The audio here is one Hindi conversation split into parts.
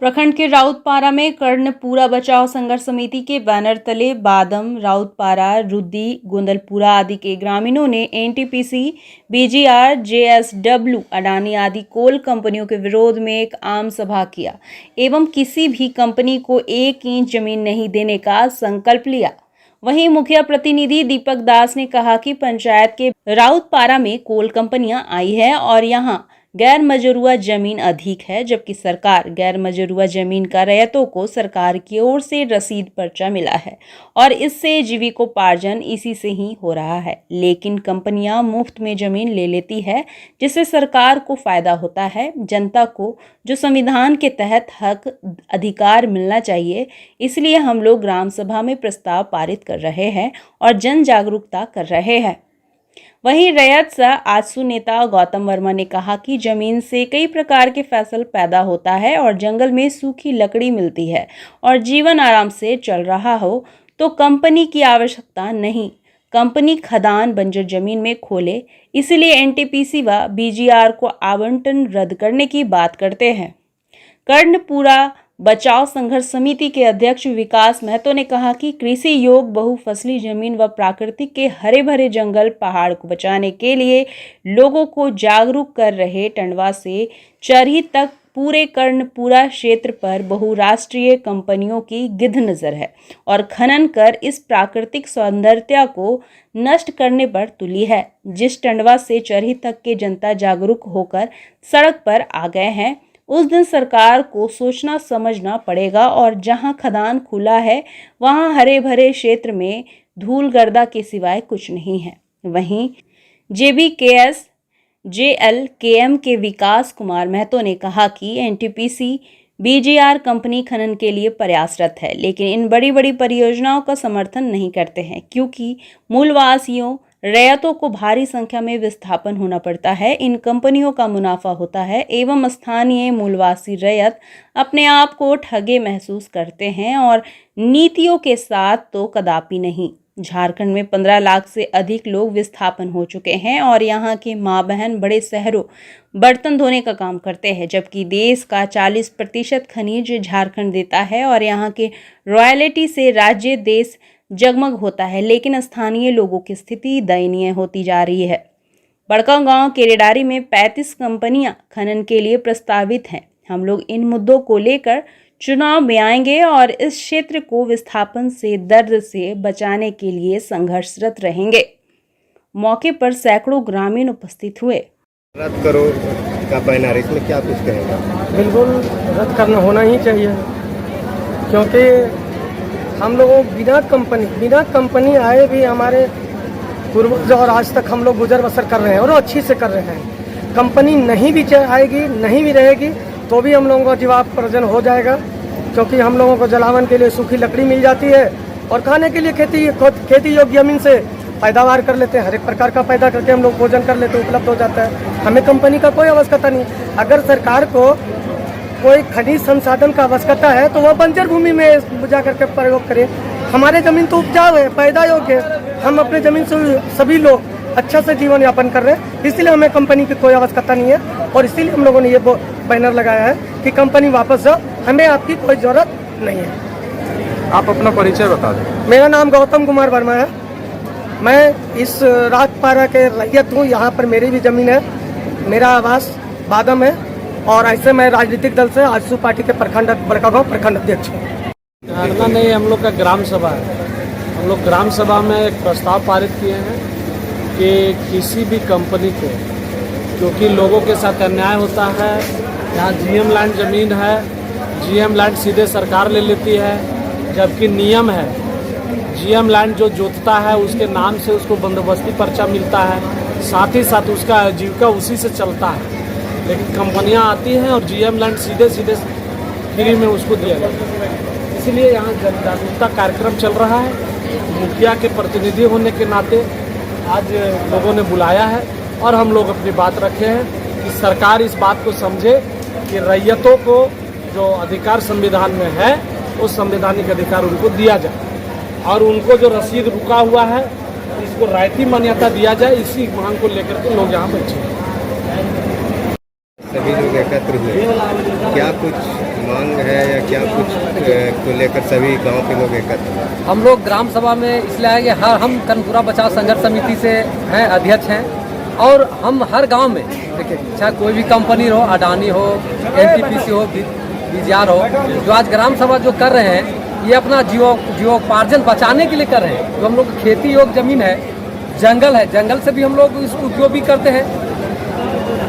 प्रखंड के राउतपारा में कर्णपुरा बचाव संघर्ष समिति के बैनर तले बादम, राउतपारा, रुद्दी, गोंदलपुरा आदि के ग्रामीणों ने एनटीपीसी, बीजीआर, जेएसडब्ल्यू, अडानी आदि कोल कंपनियों के विरोध में एक आम सभा किया एवं किसी भी कंपनी को 1 इंच जमीन नहीं देने का संकल्प लिया। वहीं मुखिया प्रतिनिधि दीपक दास ने कहा कि पंचायत के राउतपारा में कोल कंपनियां आई है और यहां गैर मजरूआ जमीन अधिक है, जबकि सरकार गैर मजरूआ जमीन का रैयतों को सरकार की ओर से रसीद पर्चा मिला है और इससे जीविकोपार्जन इसी से ही हो रहा है। लेकिन कंपनियां मुफ्त में जमीन ले लेती है, जिससे सरकार को फायदा होता है। जनता को जो संविधान के तहत हक अधिकार मिलना चाहिए, इसलिए हम लोग ग्राम सभा में प्रस्ताव पारित कर रहे हैं और जन जागरूकता कर रहे हैं। वहीं रैयत सह आजसू नेता गौतम वर्मा ने कहा कि जमीन से कई प्रकार के फसल पैदा होता है और जंगल में सूखी लकड़ी मिलती है और जीवन आराम से चल रहा हो तो कंपनी की आवश्यकता नहीं। कंपनी खदान बंजर जमीन में खोले, इसलिए एनटीपीसी व बीजीआर को आवंटन रद्द करने की बात करते हैं। कर्णपुरा बचाव संघर्ष समिति के अध्यक्ष विकास महतो ने कहा कि कृषि योग बहुफसली जमीन व प्राकृतिक के हरे भरे जंगल पहाड़ को बचाने के लिए लोगों को जागरूक कर रहे। टंडवा से चरही तक पूरे कर्णपुरा क्षेत्र पर बहुराष्ट्रीय कंपनियों की गिद्ध नजर है और खनन कर इस प्राकृतिक सौंदर्यता को नष्ट करने पर तुली है। जिस टंडवा से चरही तक के जनता जागरूक होकर सड़क पर आ गए हैं, उस दिन सरकार को सोचना समझना पड़ेगा और जहां खदान खुला है वहां हरे भरे क्षेत्र में धूल गर्दा के सिवाय कुछ नहीं है। वहीं जेबीकेएस जेएलकेएम के विकास कुमार महतो ने कहा कि एनटीपीसी बीजीआर कंपनी खनन के लिए प्रयासरत है, लेकिन इन बड़ी बड़ी परियोजनाओं का समर्थन नहीं करते हैं क्योंकि मूलवासियों रैयतों को भारी संख्या में विस्थापन होना पड़ता है। इन कंपनियों का मुनाफा होता है एवं स्थानीय मूलवासी रैयत अपने आप को ठगे महसूस करते हैं और नीतियों के साथ तो कदापि नहीं। झारखंड में 15 लाख से अधिक लोग विस्थापन हो चुके हैं और यहाँ के माँ बहन बड़े शहरों बर्तन धोने का काम करते हैं, जबकि देश का 40% खनिज झारखंड देता है और यहाँ के रॉयल्टी से राज्य देश जगमग होता है। लेकिन स्थानीय लोगों की स्थिति दयनीय होती जा रही है। बड़का गांव केरेडारी में 35 कंपनियां खनन के लिए प्रस्तावित हैं। हम लोग इन मुद्दों को लेकर चुनाव में आएंगे और इस क्षेत्र को विस्थापन से दर्द से बचाने के लिए संघर्षरत रहेंगे। मौके पर सैकड़ों ग्रामीण उपस्थित हुए। रद्द करो का बैनर, इसमें क्या कुछ कहेगा? बिल्कुल रद्द करना होना ही चाहिए, क्योंकि हम लोगों बिना कंपनी आए भी हमारे पूर्वज और आज तक हम लोग गुजर बसर कर रहे हैं और अच्छी से कर रहे हैं। कंपनी नहीं भी आएगी, नहीं भी रहेगी तो भी हम लोगों का जीवार्जन हो जाएगा, क्योंकि हम लोगों को जलावन के लिए सूखी लकड़ी मिल जाती है और खाने के लिए खेती योग्य जमीन से पैदावार कर लेते हैं। हर एक प्रकार का पैदा करके हम लोग भोजन कर लेते हैं, उपलब्ध हो जाता है। हमें कंपनी का कोई आवश्यकता नहीं। अगर सरकार को कोई खनिज संसाधन का आवश्यकता है तो वह बंजर भूमि में जा करके प्रयोग करें। हमारे जमीन तो उपजाऊ है, पैदा योग्य है। हम अपने जमीन से सभी लोग अच्छा से जीवन यापन कर रहे हैं, इसलिए हमें कंपनी की कोई आवश्यकता नहीं है और इसीलिए हम लोगों ने ये बैनर लगाया है कि कंपनी वापस जाओ, हमें आपकी कोई जरूरत नहीं है। आप अपना परिचय बता दें। मेरा नाम गौतम कुमार वर्मा है। मैं इस राजपारा के रैयत हूँ। यहाँ पर मेरी भी जमीन है, मेरा आवास बादम है और ऐसे मैं राजनीतिक दल से आजसू पार्टी के बड़कागांव प्रखंड अध्यक्ष हूँ। धारणा नहीं, हम लोग का ग्राम सभा है। हम लोग ग्राम सभा में एक प्रस्ताव पारित किए हैं कि किसी भी कंपनी को, क्योंकि लोगों के साथ अन्याय होता है, यहाँ जीएम लैंड ज़मीन है, जीएम लैंड सीधे सरकार ले लेती है, जबकि नियम है जीएम लैंड जो जोतता है उसके नाम से उसको बंदोबस्ती पर्चा मिलता है, साथ ही साथ उसका आजीविका उसी से चलता है। लेकिन कंपनियां आती हैं और जीएम लैंड सीधे फ्री में उसको दिया जाता है। इसलिए यहाँ जन जागरूकता कार्यक्रम चल रहा है। मुखिया के प्रतिनिधि होने के नाते आज लोगों ने बुलाया है और हम लोग अपनी बात रखे हैं कि सरकार इस बात को समझे कि रैयतों को जो अधिकार संविधान में है उस संवैधानिक अधिकार उनको दिया जाए और उनको जो रसीद रुका हुआ है इसको रायती मान्यता दिया जाए। इसी मांग को लेकर के लोग यहाँ बैठे हैं। सभी लोग एकत्र हुए, क्या कुछ मांग है या क्या कुछ को लेकर सभी गांव के लोग एकत्र हुए? हम लोग ग्राम सभा में इसलिए आए कि हम कर्णपुरा बचाव संघर्ष समिति से हैं, अध्यक्ष हैं, और हम हर गांव में देखिए, चाहे कोई भी कंपनी हो, अडानी हो, एनटीपीसी हो, बीजीआर हो, जो आज ग्राम सभा जो कर रहे हैं, ये अपना जीवोपार्जन बचाने के लिए कर रहे हैं। जो हम लोग खेती योग्य जमीन है, जंगल है, जंगल से भी हम लोग इसको उपयोग भी करते हैं,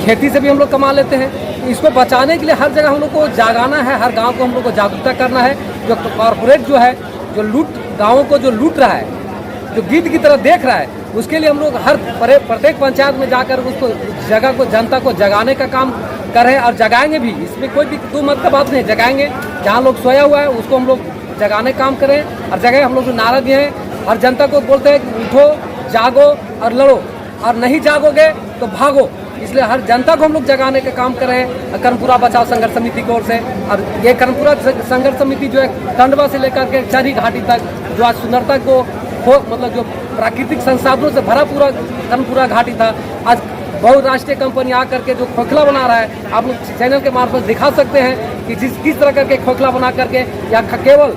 खेती से भी हम लोग कमा लेते हैं। इसको बचाने के लिए हर जगह हम लोग को जागाना है, हर गांव को हम लोग को जागरूकता करना है। जो कॉरपोरेट जो है, जो गाँवों को जो लूट रहा है, जो गिद्ध की तरह देख रहा है, उसके लिए हम लोग हर प्रत्येक पंचायत में जाकर उसको जगह को, जनता को जगाने का काम कर रहे हैं और जगाएंगे भी। इसमें कोई भी दो मत का बात नहीं, जगाएंगे। जहाँ लोग सोया हुआ है उसको हम लोग जगाने काम करें और जगह हम लोग जो नारा दिए हैं, हर जनता को बोलते हैं कि उठो, जागो और लड़ो, और नहीं जागोगे तो भागो। इसलिए हर जनता को हम लोग जगाने का काम कर रहे हैं कर्णपुरा बचाव संघर्ष समिति की ओर से। और ये कर्णपुरा संघर्ष समिति जो है, टंडवा से लेकर के चरी घाटी तक, जो आज सुंदरता को मतलब जो प्राकृतिक संसाधनों से भरा पूरा कर्णपुरा घाटी था, आज बहुराष्ट्रीय कंपनी आकर के जो खोखला बना रहा है, आप लोग चैनल के मार्फत दिखा सकते हैं कि किस तरह करके खोखला बना करके यहाँ केवल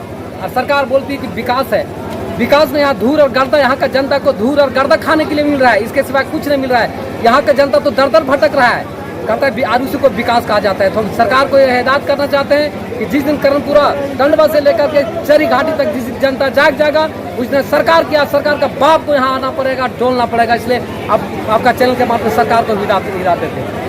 सरकार बोलती है कि विकास है, विकास में यहाँ धूल और गर्दा, यहाँ का जनता को धूल और गर्दा खाने के लिए मिल रहा है, इसके सिवा कुछ नहीं मिल रहा है। यहाँ का जनता तो दर दर भटक रहा है, कहता है आरुषि को विकास कहा जाता है। तो हम सरकार को यह हिदायत करना चाहते हैं कि जिस दिन कर्णपुरा टंडवा से लेकर के चरी घाटी तक जिस जनता जागा, उस दिन सरकार का बाप को यहाँ आना पड़ेगा, डोलना पड़ेगा। इसलिए आपका चैनल के माध्यम से सरकार को विदा देते हैं।